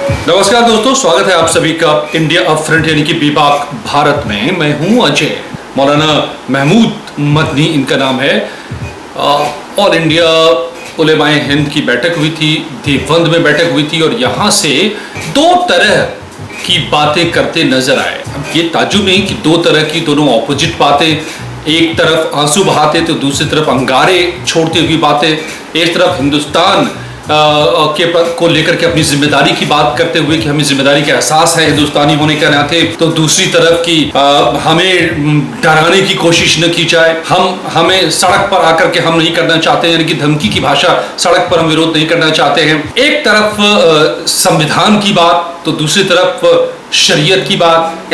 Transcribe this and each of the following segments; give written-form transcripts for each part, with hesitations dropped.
नमस्कार दोस्तों, स्वागत है आप सभी का इंडिया अप फ्रंट यानी कि बीबाक भारत में। मैं हूं अजय। मौलाना महमूद मदनी इनका नाम है। ऑल इंडिया उलेमाए हिंद की बैठक हुई थी, देवबंद में बैठक हुई थी और यहाँ से दो तरह की बातें करते नजर आए। अब ये ताज्जुब नहीं कि दो तरह की दोनों ऑपोजिट बातें, एक तरफ आंसू बहाते तो दूसरी तरफ अंगारे छोड़ती हुई बातें, एक तरफ हिंदुस्तान को लेकर के अपनी जिम्मेदारी की बात करते हुए कि हमें जिम्मेदारी का एहसास है हिंदुस्तानी होने के नाते, तो दूसरी तरफ की हमें डराने की कोशिश न की जाए, हमें सड़क पर आकर के हम नहीं करना चाहते, यानी कि धमकी की भाषा, सड़क पर हम विरोध नहीं करना चाहते हैं। एक तरफ संविधान की बात तो दूसरी तरफ शरीयत की बात।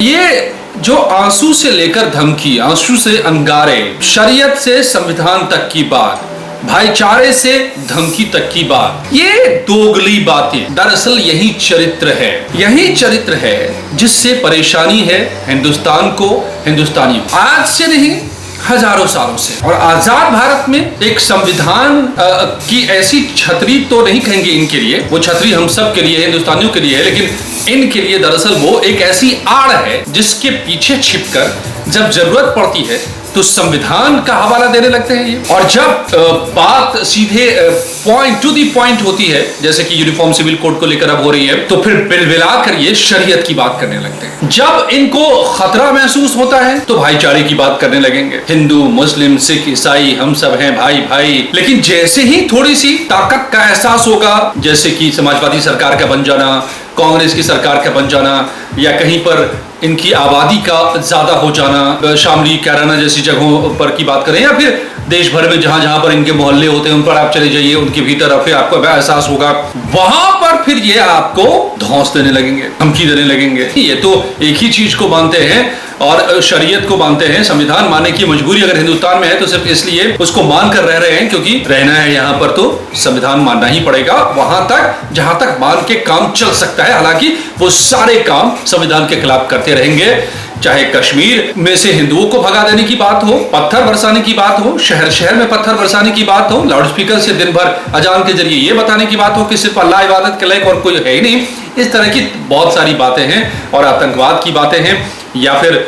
ये जो आंसू से लेकर धमकी, आंसू से अंगारे, शरीयत से संविधान तक की बात, भाईचारे से धमकी तक की बात, ये दोगली बातें। दरअसल यही चरित्र है जिससे परेशानी है हिंदुस्तान को, हिंदुस्तानियों। आज से नहीं, हजारों सालों से। और आजाद भारत में एक संविधान की ऐसी छतरी तो नहीं कहेंगे इनके लिए, वो छतरी हम सब के लिए, हिंदुस्तानियों के लिए है, लेकिन इनके लिए दरअसल वो एक ऐसी आड़ है जिसके पीछे छिपकर जब जरूरत पड़ती है तो संविधान का हवाला देने लगते हैं ये। और जब बात सीधे पॉइंट टू दी पॉइंट होती है, जैसे कि यूनिफॉर्म सिविल कोड को लेकर अब हो रही है, तो फिर बिलबिला कर ये शरीयत की बात करने लगते हैं। जब इनको खतरा महसूस होता है तो भाईचारे की बात करने लगेंगे। हिंदू, मुस्लिम, सिख, ईसाई, हम सब हैं भाई भाई। लेकिन जैसे ही थोड़ी सी ताकत का एहसास होगा, जैसे कि समाजवादी सरकार का बन जाना, कांग्रेस की सरकार का बन जाना, या कहीं पर इनकी आबादी का ज्यादा हो जाना, शामली, कैराना जैसी जगहों पर की बात करें, या फिर देश भर में जहां जहां पर इनके मोहल्ले होते हैं उन पर आप चले जाइए, उनके भीतर फिर आपको एहसास होगा, वहां पर फिर ये आपको धौंस देने लगेंगे, धमकी देने लगेंगे। ये तो एक ही चीज को मानते हैं और शरीयत को मानते हैं। संविधान मानने की मजबूरी अगर हिंदुस्तान में है तो सिर्फ इसलिए उसको मानकर रह रहे हैं क्योंकि रहना है यहाँ पर तो संविधान मानना ही पड़ेगा, वहां तक जहां तक मान के काम चल सकता है। हालांकि वो सारे काम संविधान के खिलाफ करते रहेंगे, चाहे कश्मीर में से हिंदुओं को भगा देने की बात हो, पत्थर बरसाने की बात हो, शहर शहर में पत्थर बरसाने की बात हो, लाउडस्पीकर से दिन भर अजान के जरिए ये बताने की बात हो कि सिर्फ अल्लाह इबादत के लायक और कोई है ही नहीं। इस तरह की बहुत सारी बातें हैं और आतंकवाद की बातें हैं, या फिर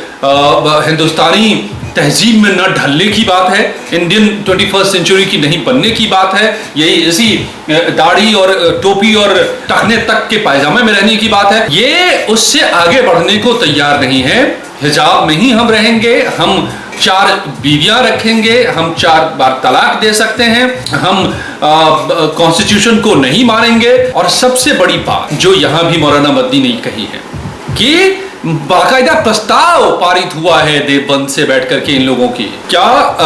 हिंदुस्तानी तहजीब में न ढलने की बात है, इंडियन 21st सेंचुरी की नहीं बनने की बात है, यही इसी दाढ़ी और टोपी और टखने तक के पायजामे में रहने की बात है। ये उससे आगे बढ़ने को तैयार नहीं है। हिजाब में ही हम रहेंगे, हम 4 बीवियां रखेंगे, हम 4 बार तलाक दे सकते हैं, हम कॉन्स्टिट्यूशन को नहीं मानेंगे। और सबसे बड़ी बात जो यहां भी मौलाना मदनी ने कही है कि बाकायदा प्रस्ताव पारित हुआ है देवबंद से बैठ करके इन लोगों की, क्या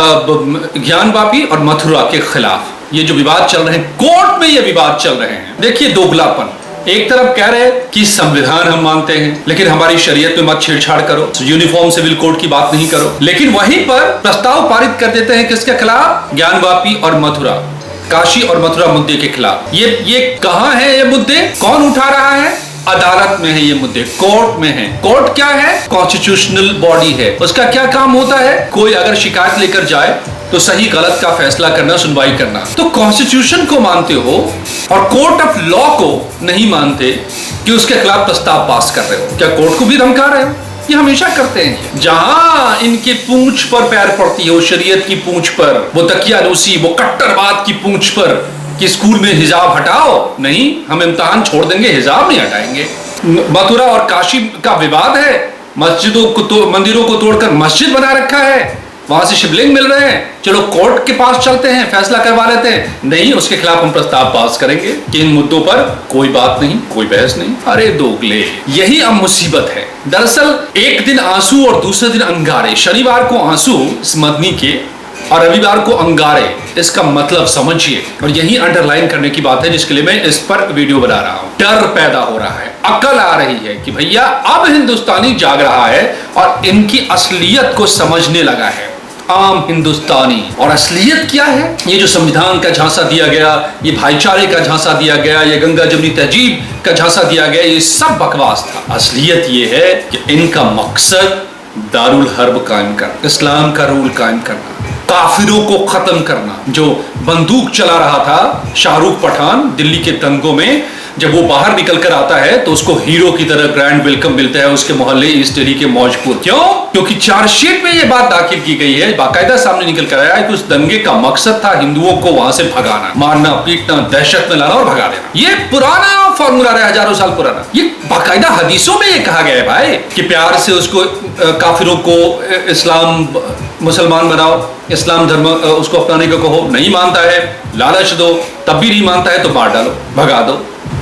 ज्ञानवापी और मथुरा के खिलाफ ये जो विवाद चल रहे हैं, कोर्ट में ये विवाद चल रहे हैं। देखिए दोगलापन, एक तरफ कह रहे कि संविधान हम मानते हैं लेकिन हमारी शरीयत में मत छेड़छाड़ करो, यूनिफॉर्म सिविल कोड की बात नहीं करो, लेकिन वहीं पर प्रस्ताव पारित कर देते हैं किसके खिलाफ? ज्ञानवापी और मथुरा, काशी और मथुरा मुद्दे के खिलाफ। ये कहां है ये मुद्दे? कौन उठा रहा है? अदालत में है ये मुद्दे, कोर्ट में है। कोर्ट क्या है? कॉन्स्टिट्यूशनल बॉडी है। उसका क्या काम होता है? कोई अगर शिकायत लेकर जाए तो सही गलत का फैसला करना, सुनवाई करना। तो कॉन्स्टिट्यूशन को मानते हो और कोर्ट ऑफ लॉ को नहीं मानते कि उसके खिलाफ प्रस्ताव पास कर रहे हो, क्या कोर्ट को भी धमका रहे हो? ये हमेशा करते हैं। जहां इनके पूंछ पर पैर पड़ती है, वो शरीयत की पूंछ पर, वो तकियानूसी, वो कट्टरवाद की पूंछ पर कि स्कूल में हिजाब हटाओ, नहीं, हम इम्तिहान छोड़ देंगे, हिजाब नहीं हटाएंगे। मथुरा और काशी का विवाद है, मंदिरों को तोड़कर मस्जिद बना रखा है, वहां से शिवलिंग मिल रहे हैं, चलो कोर्ट के पास चलते हैं, फैसला करवा लेते हैं। नहीं, उसके खिलाफ हम प्रस्ताव पास करेंगे कि इन मुद्दों पर कोई बात नहीं, कोई बहस नहीं। अरे दोगले, यही अब मुसीबत है। दरअसल एक दिन आंसू और दूसरे दिन अंगारे, शनिवार को आंसू मदनी के और रविवार को अंगारे, इसका मतलब समझिए। और यही अंडरलाइन करने की बात है जिसके लिए मैं इस पर वीडियो बना रहा हूं। डर पैदा हो रहा है, अकल आ रही है कि भैया अब हिंदुस्तानी जाग रहा है और इनकी असलियत को समझने लगा है आम हिंदुस्तानी। और असलियत क्या है? ये जो संविधान का झांसा दिया गया, ये भाईचारे का झांसा दिया गया, ये गंगा जमुनी तहजीब का झांसा दिया गया, ये सब बकवास था। असलियत ये है कि इनका मकसद दारुल हर्ब कायम करना, इस्लाम का रूल कायम करना, काफिरों को खत्म करना। जो बंदूक चला रहा था शाहरुख पठान दिल्ली के दंगों में, जब वो बाहर निकल कर आता है तो उसको हीरो की तरह ग्रैंड वेलकम मिलता है उसके मोहल्ले ईस्ट दिल्ली के मौजपुर। क्यों? क्योंकि चार्जशीट में ये बात दाखिल की गई है, बाकायदा सामने निकल कर आया है कि उस दंगे का मकसद था हिंदुओं को वहां से भगाना, मारना, पीटना, दहशत में लाना और भगा देना। ये पुराना फॉर्मूला है, हजारों साल पुराना। ये बाकायदा हदीसों में ये कहा गया है भाई कि प्यार से उसको काफिरों को इस्लाम मुसलमान बनाओ, इस्लाम धर्म उसको अपनाने को कहो, नहीं मानता है लालच दो, तब भी नहीं मानता है तो मार डालो, भगा दो,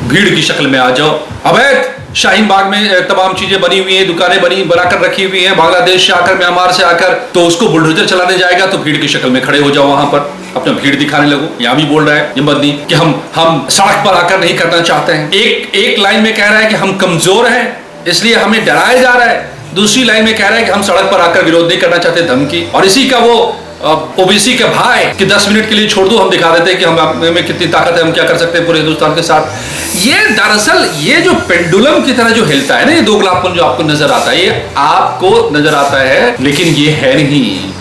भीड़ की शक्ल में आ जाओ। अवैध शाहीन बाग में तमाम चीजें बनी हुई हैं, दुकानें बनाकर रखी हुई हैं, बांग्लादेश से आकर, म्यांमार से आकर, तो उसको बुलडोजर चलाने जाएगा तो भीड़ की शक्ल में खड़े हो जाओ, वहां पर अपना भीड़ दिखाने लगो। यहाँ भी बोल रहा है ये मदनी कि हम सड़क पर आकर नहीं करना चाहते हैं। एक लाइन में कह रहा है कि हम कमजोर हैं इसलिए हमें डराया जा रहा है, दूसरी लाइन में कह रहा है कि हम सड़क पर आकर विरोध नहीं करना चाहते, धमकी। और इसी का वो ओबीसी के भाई कि 10 मिनट के लिए छोड़ दो, हम दिखा देते हैं कि हम में कितनी ताकत है, हम क्या कर सकते हैं पूरे हिंदुस्तान के साथ। ये दरअसल ये जो पेंडुलम की तरह जो हिलता है ना, ये दोगलापन जो आपको नजर आता है, ये आपको नजर आता है, लेकिन ये है नहीं,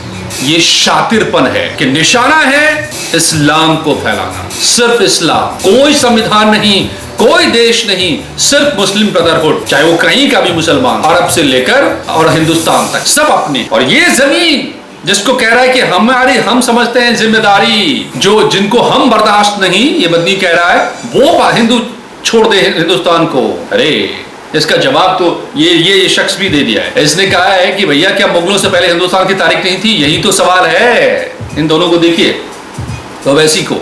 ये शातिरपन है कि निशाना है इस्लाम को फैलाना, सिर्फ इस्लाम, कोई संविधान नहीं, कोई देश नहीं, सिर्फ मुस्लिम ब्रदरहुड, चाहे वो कहीं का भी मुसलमान, अरब से लेकर और हिंदुस्तान तक सब अपने। और ये जमीन जिसको कह रहा है कि हम समझते हैं जिम्मेदारी, जो जिनको हम बर्दाश्त नहीं, ये मदनी कह रहा है वो हिंदू छोड़ दे हिंदुस्तान को। अरे इसका जवाब तो ये शख्स भी दे दिया है। इसने कहा है कि भैया क्या मुगलों से पहले हिंदुस्तान की तारीख नहीं थी? यही तो सवाल है। इन दोनों को देखिए, तो वैसी को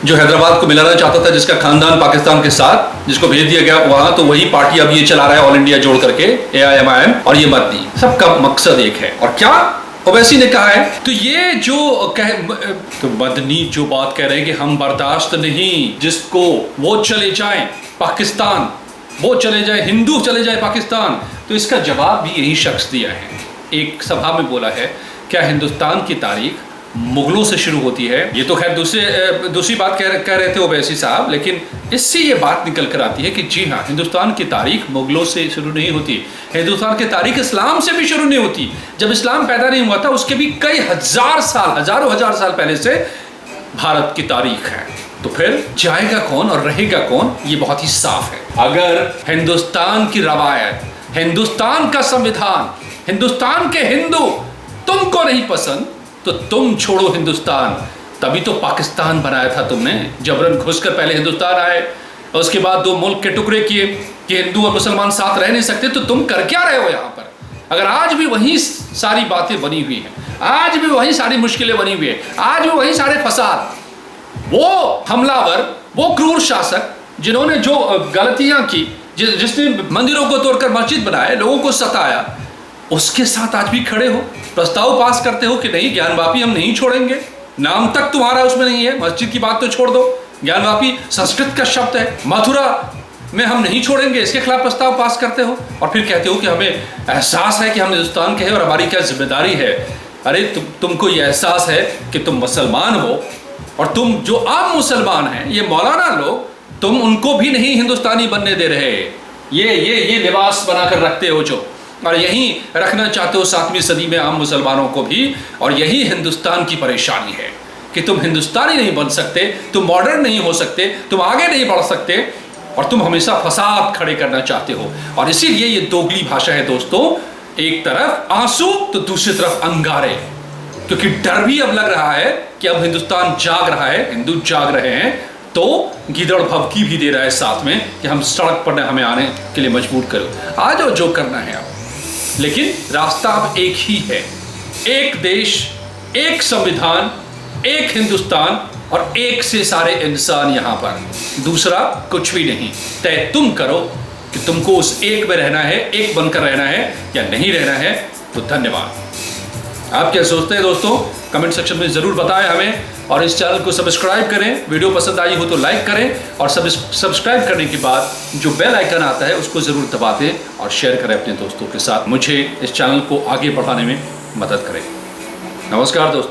जो हैदराबाद को मिलाना चाहता था, जिसका खानदान पाकिस्तान के साथ, जिसको भेज दिया गया वहां, तो वही पार्टी अब ये चला रहा है ऑल इंडिया जोड़ करके, AIMIM, और ये मदनी, सबका मकसद एक है। और क्या ओवैसी ने कहा है, तो ये जो तो मदनी जो बात कह रहे हैं कि हम बर्दाश्त नहीं, जिसको वो चले जाएं पाकिस्तान, वो चले जाए, हिंदू चले जाए पाकिस्तान, तो इसका जवाब भी यही शख्स दिया है। एक सभा में बोला है, क्या हिंदुस्तान की तारीख मुगलों से शुरू होती है? ये तो खैर दूसरी बात कह रहे थे ओवैसी साहब, लेकिन इससे ये बात निकल कर आती है कि जी हाँ, हिंदुस्तान की तारीख मुगलों से शुरू नहीं होती, हिंदुस्तान की तारीख इस्लाम से भी शुरू नहीं होती। जब इस्लाम पैदा नहीं हुआ था उसके भी कई हजार साल, हजारों हजार साल पहले से भारत की तारीख है। तो फिर जाएगा कौन और रहेगा कौन? ये बहुत ही साफ है। अगर हिंदुस्तान की रवायत, हिंदुस्तान का संविधान, हिंदुस्तान के हिंदू तुमको नहीं पसंद तो तुम छोड़ो हिंदुस्तान। तभी तो पाकिस्तान बनाया था तुमने, जबरन घुसकर पहले हिंदुस्तान आए, उसके बाद 2 मुल्क के टुकड़े किए कि हिंदू और मुसलमान साथ रह नहीं सकते, तो तुम कर क्या रहे हो यहाँ पर? अगर आज भी वही सारी बातें बनी हुई हैं, आज भी वही सारी मुश्किलें बनी हुई है, आज भी वही सारे फसाद, वो हमलावर, वो क्रूर शासक जिन्होंने जो गलतियां की, जिसने मंदिरों को तोड़कर मस्जिद बनाए, लोगों को सताया, उसके साथ आज भी खड़े हो, प्रस्ताव पास करते हो कि नहीं ज्ञानवापी हम नहीं छोड़ेंगे। नाम तक तुम्हारा उसमें नहीं है, मस्जिद की बात तो छोड़ दो, ज्ञानवापी संस्कृत का शब्द है, मथुरा में हम नहीं छोड़ेंगे, इसके खिलाफ प्रस्ताव पास करते हो। और फिर कहते हो कि हमें एहसास है कि हम हिंदुस्तान के हैं और हमारी क्या जिम्मेदारी है। अरे तुमको ये एहसास है कि तुम मुसलमान हो, और तुम जो आम मुसलमान हैं, ये मौलाना लोग, तुम उनको भी नहीं हिंदुस्तानी बनने दे रहे। ये लिबास बनाकर रखते हो जो, और यही रखना चाहते हो 7वीं सदी में आम मुसलमानों को भी। और यही हिंदुस्तान की परेशानी है कि तुम हिंदुस्तानी नहीं बन सकते, तुम मॉडर्न नहीं हो सकते, तुम आगे नहीं बढ़ सकते, और तुम हमेशा फसाद खड़े करना चाहते हो। और इसीलिए ये दोगली भाषा है दोस्तों, एक तरफ आंसू तो दूसरी तरफ अंगारे, क्योंकि डर भी अब लग रहा है कि अब हिंदुस्तान जाग रहा है, हिंदू जाग रहे हैं, तो गीदड़ भभकी भी दे रहा है साथ में कि हम सड़क पर हमें आने के लिए मजबूर करो, आ जाओ जो करना है अब। लेकिन रास्ता अब एक ही है, एक देश, एक संविधान, एक हिंदुस्तान और एक से सारे इंसान यहाँ पर, दूसरा कुछ भी नहीं। तय तुम करो कि तुमको उस एक में रहना है, एक बनकर रहना है या नहीं रहना है। तो धन्यवाद। आप क्या सोचते हैं दोस्तों? कमेंट सेक्शन में ज़रूर बताएं हमें, और इस चैनल को सब्सक्राइब करें। वीडियो पसंद आई हो तो लाइक करें, और सब्सक्राइब करने के बाद जो बेल आइकन आता है उसको ज़रूर दबा दें और शेयर करें अपने दोस्तों के साथ। मुझे इस चैनल को आगे बढ़ाने में मदद करें। नमस्कार दोस्तों।